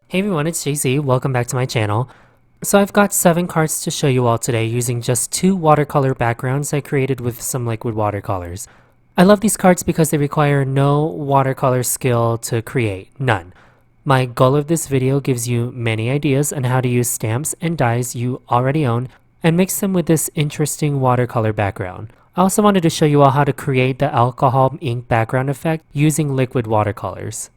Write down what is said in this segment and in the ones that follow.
Hey everyone, it's JC. Welcome back to my channel. So I've got 7 cards to show you all today using just 2 watercolor backgrounds I created with some liquid watercolors. I love these cards because they require no watercolor skill to create, none. My goal of this video gives you many ideas on how to use stamps and dies you already own and mix them with this interesting watercolor background. I also wanted to show you all how to create the alcohol ink background effect using liquid watercolors.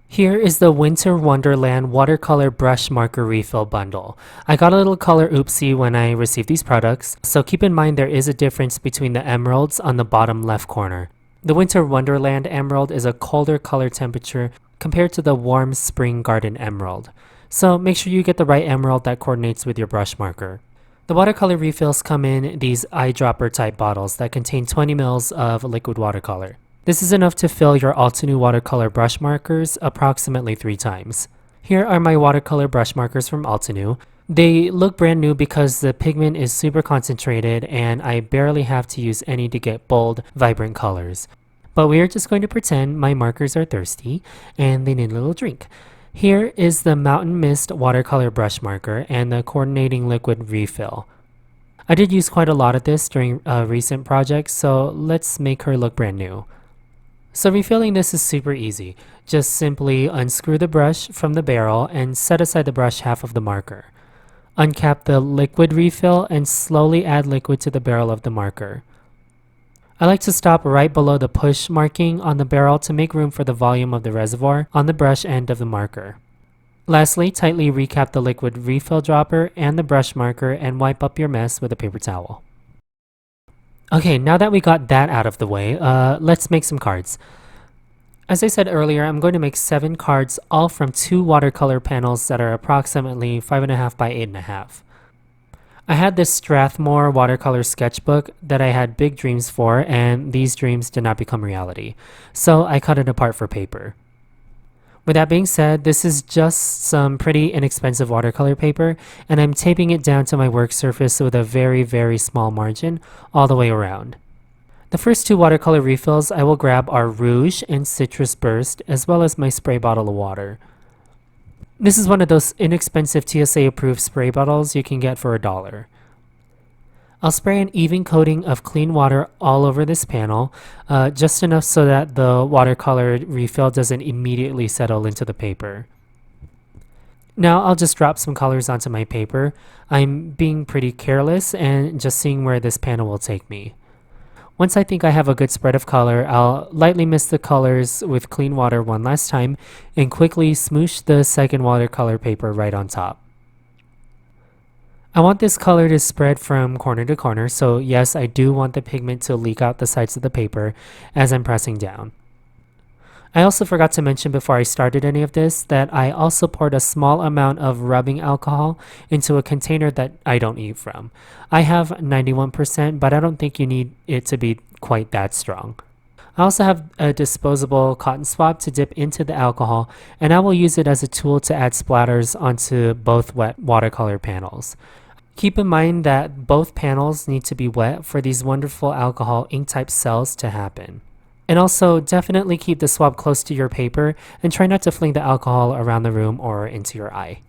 Here is the Winter Wonderland Watercolor Brush Marker Refill Bundle. I got a little color oopsie when I received these products, so keep in mind there is a difference between the emeralds on the bottom left corner. The Winter Wonderland Emerald is a colder color temperature compared to the warm Spring Garden Emerald. So make sure you get the right emerald that coordinates with your brush marker. The watercolor refills come in these eyedropper type bottles that contain 20 ml of liquid watercolor. This is enough to fill your Altenew watercolor brush markers approximately 3 times. Here are my watercolor brush markers from Altenew. They look brand new because the pigment is super concentrated and I barely have to use any to get bold, vibrant colors. But we are just going to pretend my markers are thirsty and they need a little drink. Here is the Mountain Mist watercolor brush marker and the coordinating liquid refill. I did use quite a lot of this during a recent project, so let's make her look brand new. So refilling this is super easy. Just simply unscrew the brush from the barrel and set aside the brush half of the marker. Uncap the liquid refill and slowly add liquid to the barrel of the marker. I like to stop right below the push marking on the barrel to make room for the volume of the reservoir on the brush end of the marker. Lastly, tightly recap the liquid refill dropper and the brush marker and wipe up your mess with a paper towel. Okay, now that we got that out of the way, let's make some cards. As I said earlier, I'm going to make 7 cards, all from 2 watercolor panels that are approximately 5.5 by 8.5. I had this Strathmore watercolor sketchbook that I had big dreams for, and these dreams did not become reality. So I cut it apart for paper. With that being said, this is just some pretty inexpensive watercolor paper, and I'm taping it down to my work surface with a very small margin all the way around. The first 2 watercolor refills I will grab are Rouge and Citrus Burst, as well as my spray bottle of water. This is one of those inexpensive TSA approved spray bottles you can get for $1. I'll spray an even coating of clean water all over this panel, just enough so that the watercolor refill doesn't immediately settle into the paper. Now I'll just drop some colors onto my paper. I'm being pretty careless and just seeing where this panel will take me. Once I think I have a good spread of color, I'll lightly mist the colors with clean water one last time and quickly smoosh the second watercolor paper right on top. I want this color to spread from corner to corner, so yes, I do want the pigment to leak out the sides of the paper as I'm pressing down. I also forgot to mention before I started any of this that I also poured a small amount of rubbing alcohol into a container that I don't eat from. I have 91%, but I don't think you need it to be quite that strong. I also have a disposable cotton swab to dip into the alcohol, and I will use it as a tool to add splatters onto both wet watercolor panels. Keep in mind that both panels need to be wet for these wonderful alcohol ink type cells to happen. And also definitely keep the swab close to your paper and try not to fling the alcohol around the room or into your eye.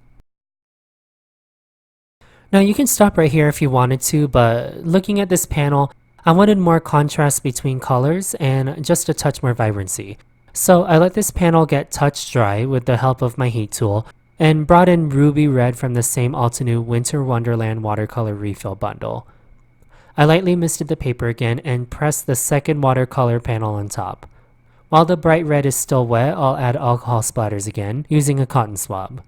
Now you can stop right here if you wanted to, but looking at this panel, I wanted more contrast between colors and just a touch more vibrancy. So I let this panel get touch dry with the help of my heat tool and brought in Ruby Red from the same Altenew Winter Wonderland watercolor refill bundle. I lightly misted the paper again and pressed the second watercolor panel on top. While the bright red is still wet, I'll add alcohol splatters again using a cotton swab.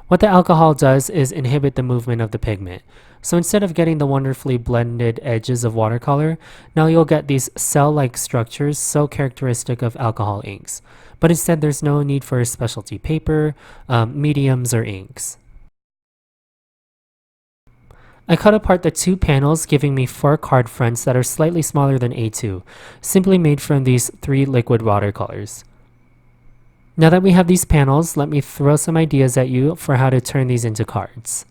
What the alcohol does is inhibit the movement of the pigment. So instead of getting the wonderfully blended edges of watercolor, now you'll get these cell-like structures so characteristic of alcohol inks. But instead there's no need for specialty paper, mediums, or inks. I cut apart the 2 panels, giving me 4 card fronts that are slightly smaller than A2, simply made from these 3 liquid watercolors. Now that we have these panels, let me throw some ideas at you for how to turn these into cards.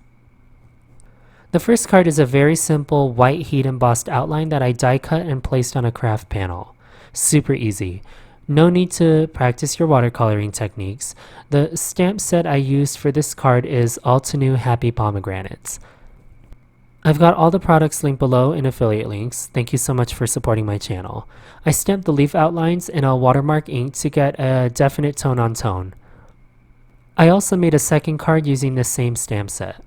The first card is a very simple white heat embossed outline that I die cut and placed on a craft panel. Super easy. No need to practice your watercoloring techniques. The stamp set I used for this card is Altenew Happy Pomegranates. I've got all the products linked below in affiliate links. Thank you so much for supporting my channel. I stamped the leaf outlines in a watermark ink to get a definite tone on tone. I also made a second card using the same stamp set.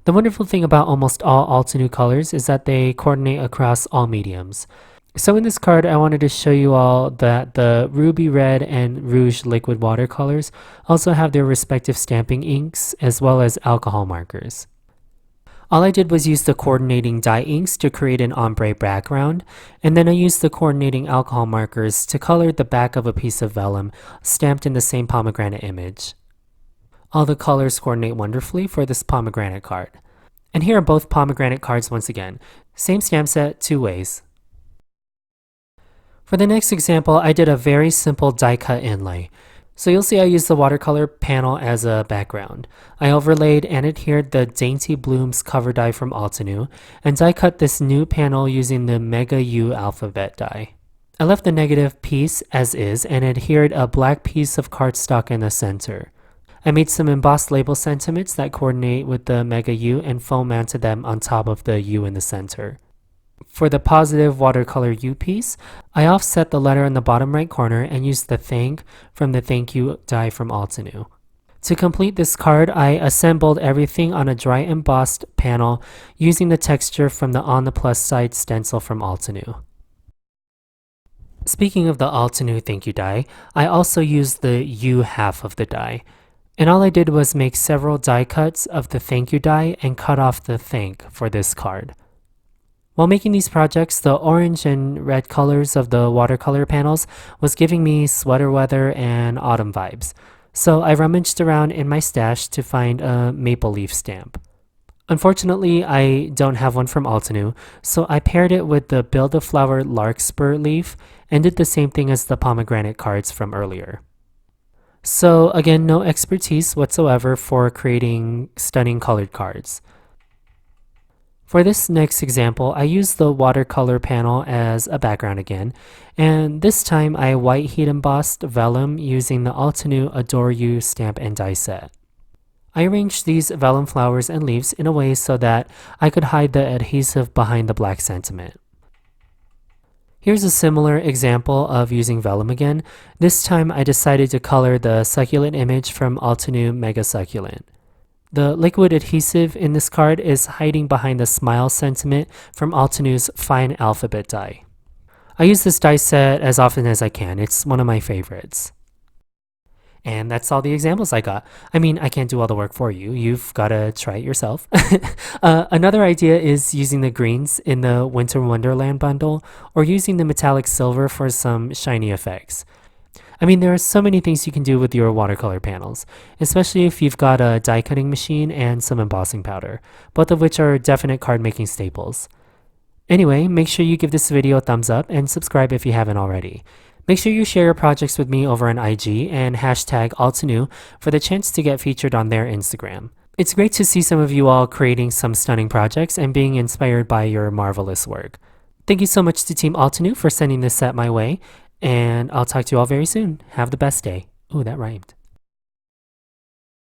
The wonderful thing about almost all Altenew colors is that they coordinate across all mediums. So in this card, I wanted to show you all that the Ruby Red and Rouge liquid watercolors also have their respective stamping inks as well as alcohol markers. All I did was use the coordinating dye inks to create an ombre background, and then I used the coordinating alcohol markers to color the back of a piece of vellum stamped in the same pomegranate image. All the colors coordinate wonderfully for this pomegranate card. And here are both pomegranate cards once again. Same stamp set, two ways. For the next example, I did a very simple die cut inlay. So you'll see I used the watercolor panel as a background. I overlaid and adhered the Dainty Blooms cover die from Altenew, and die cut this new panel using the Mega U alphabet die. I left the negative piece as is and adhered a black piece of cardstock in the center. I made some embossed label sentiments that coordinate with the Mega U and foam mounted them on top of the U in the center. For the positive watercolor U piece, I offset the letter in the bottom right corner and used the thank from the thank you die from Altenew. To complete this card, I assembled everything on a dry embossed panel using the texture from the On the Plus Side stencil from Altenew. Speaking of the Altenew thank you die, I also used the U half of the die. And all I did was make several die cuts of the thank you die and cut off the thank for this card. While making these projects, the orange and red colors of the watercolor panels was giving me sweater weather and autumn vibes. So I rummaged around in my stash to find a maple leaf stamp. Unfortunately, I don't have one from Altenew, so I paired it with the Build-A-Flower Larkspur leaf and did the same thing as the pomegranate cards from earlier. So again, no expertise whatsoever for creating stunning colored cards. For this next example, I used the watercolor panel as a background again, and this time I white heat embossed vellum using the Altenew Adore You stamp and die set. I arranged these vellum flowers and leaves in a way so that I could hide the adhesive behind the black sentiment. Here's a similar example of using vellum again. This time I decided to color the succulent image from Altenew Mega Succulent. The liquid adhesive in this card is hiding behind the smile sentiment from Altenew's Fine Alphabet die. I use this die set as often as I can. It's one of my favorites. And that's all the examples I got. I mean, I can't do all the work for you. You've got to try it yourself. Another idea is using the greens in the Winter Wonderland bundle or using the metallic silver for some shiny effects. I mean, there are so many things you can do with your watercolor panels, especially if you've got a die cutting machine and some embossing powder, both of which are definite card making staples. Anyway, make sure you give this video a thumbs up and subscribe if you haven't already. Make sure you share your projects with me over on IG and hashtag Altenew for the chance to get featured on their Instagram. It's great to see some of you all creating some stunning projects and being inspired by your marvelous work. Thank you so much to Team Altenew for sending this set my way, and I'll talk to you all very soon. Have the best day. Ooh, that rhymed.